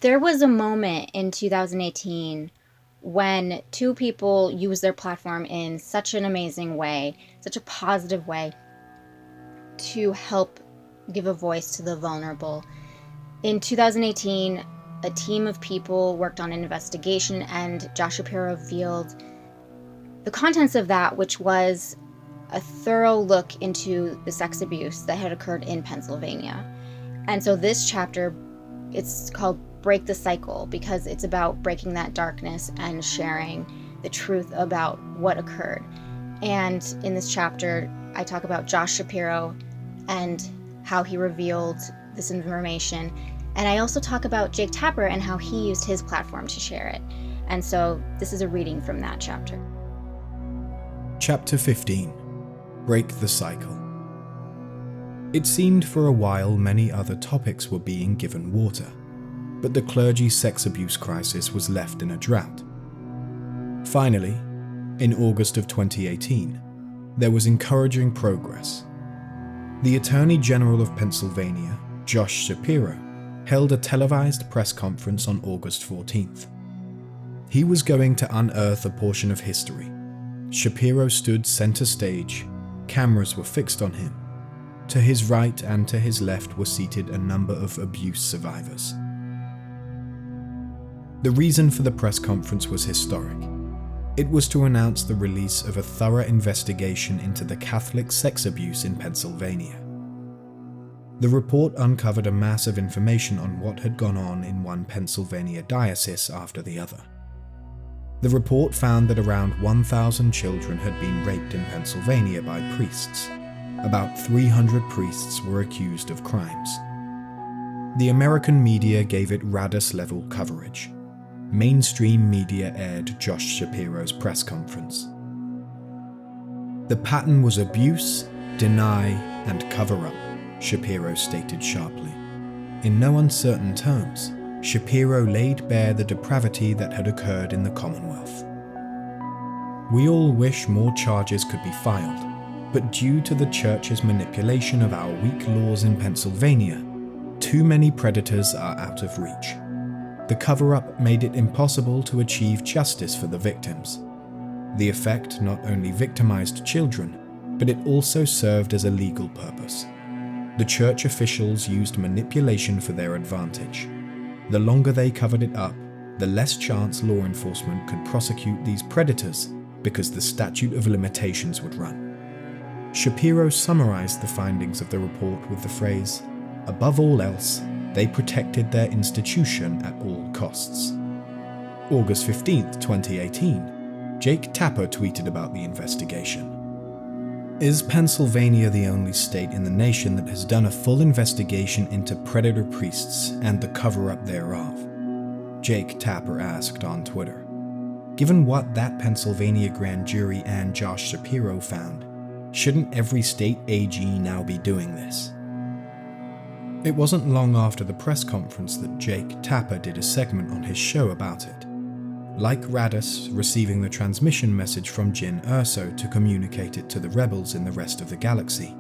There was a moment in 2018 when two people used their platform in such an amazing way, such a positive way, to help give a voice to the vulnerable. In 2018, a team of people worked on an investigation, and Josh Shapiro revealed the contents of that, which was a thorough look into the sex abuse that had occurred in Pennsylvania. And so this chapter, it's called Break the Cycle, because it's about breaking that darkness and sharing the truth about what occurred. And in this chapter, I talk about Josh Shapiro and how he revealed this information. And I also talk about Jake Tapper and how he used his platform to share it. And so this is a reading from that chapter. Chapter 15. Break the Cycle. It seemed for a while many other topics were being given water, but the clergy sex abuse crisis was left in a drought. Finally, in August of 2018, there was encouraging progress. The Attorney General of Pennsylvania, Josh Shapiro, held a televised press conference on August 14th. He was going to unearth a portion of history. Shapiro stood center stage, cameras were fixed on him. To his right and to his left were seated a number of abuse survivors. The reason for the press conference was historic. It was to announce the release of a thorough investigation into the Catholic sex abuse in Pennsylvania. The report uncovered a mass of information on what had gone on in one Pennsylvania diocese after the other. The report found that around 1,000 children had been raped in Pennsylvania by priests. About 300 priests were accused of crimes. The American media gave it Radis-level coverage. Mainstream media aired Josh Shapiro's press conference. The pattern was abuse, deny, and cover-up, Shapiro stated sharply. In no uncertain terms, Shapiro laid bare the depravity that had occurred in the Commonwealth. We all wish more charges could be filed, but due to the Church's manipulation of our weak laws in Pennsylvania, too many predators are out of reach. The cover-up made it impossible to achieve justice for the victims. The effect not only victimized children, but it also served as a legal purpose. The Church officials used manipulation for their advantage. The longer they covered it up, the less chance law enforcement could prosecute these predators because the statute of limitations would run. Shapiro summarized the findings of the report with the phrase, "Above all else, they protected their institution at all costs." August 15th, 2018, Jake Tapper tweeted about the investigation. Is Pennsylvania the only state in the nation that has done a full investigation into predator priests and the cover-up thereof? Jake Tapper asked on Twitter. Given what that Pennsylvania grand jury and Josh Shapiro found, shouldn't every state AG now be doing this? It wasn't long after the press conference that Jake Tapper did a segment on his show about it. Like Radis receiving the transmission message from Jyn Erso to communicate it to the rebels in the rest of the galaxy,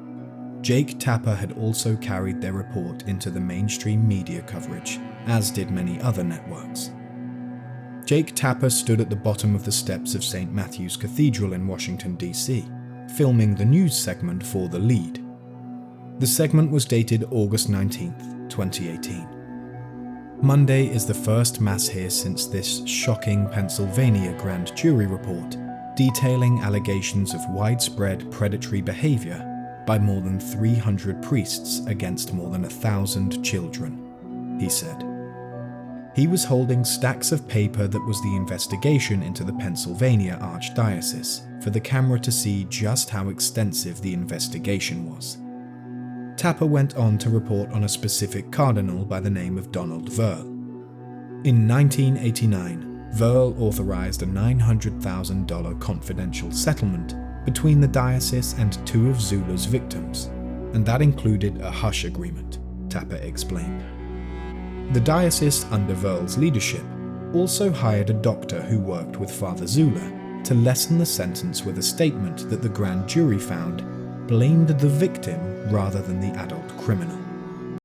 Jake Tapper had also carried their report into the mainstream media coverage, as did many other networks. Jake Tapper stood at the bottom of the steps of St. Matthew's Cathedral in Washington, D.C., filming the news segment for The Lead. The segment was dated August 19th, 2018. Monday is the first mass here since this shocking Pennsylvania grand jury report detailing allegations of widespread predatory behavior by more than 300 priests against more than 1,000 children, he said. He was holding stacks of paper that was the investigation into the Pennsylvania Archdiocese for the camera to see just how extensive the investigation was. Tapper went on to report on a specific cardinal by the name of Donald Verl. In 1989, Verl authorized a $900,000 confidential settlement between the diocese and two of Zula's victims, and that included a hush agreement, Tapper explained. The diocese, under Verl's leadership, also hired a doctor who worked with Father Zula to lessen the sentence with a statement that the grand jury found blamed the victim rather than the adult criminal.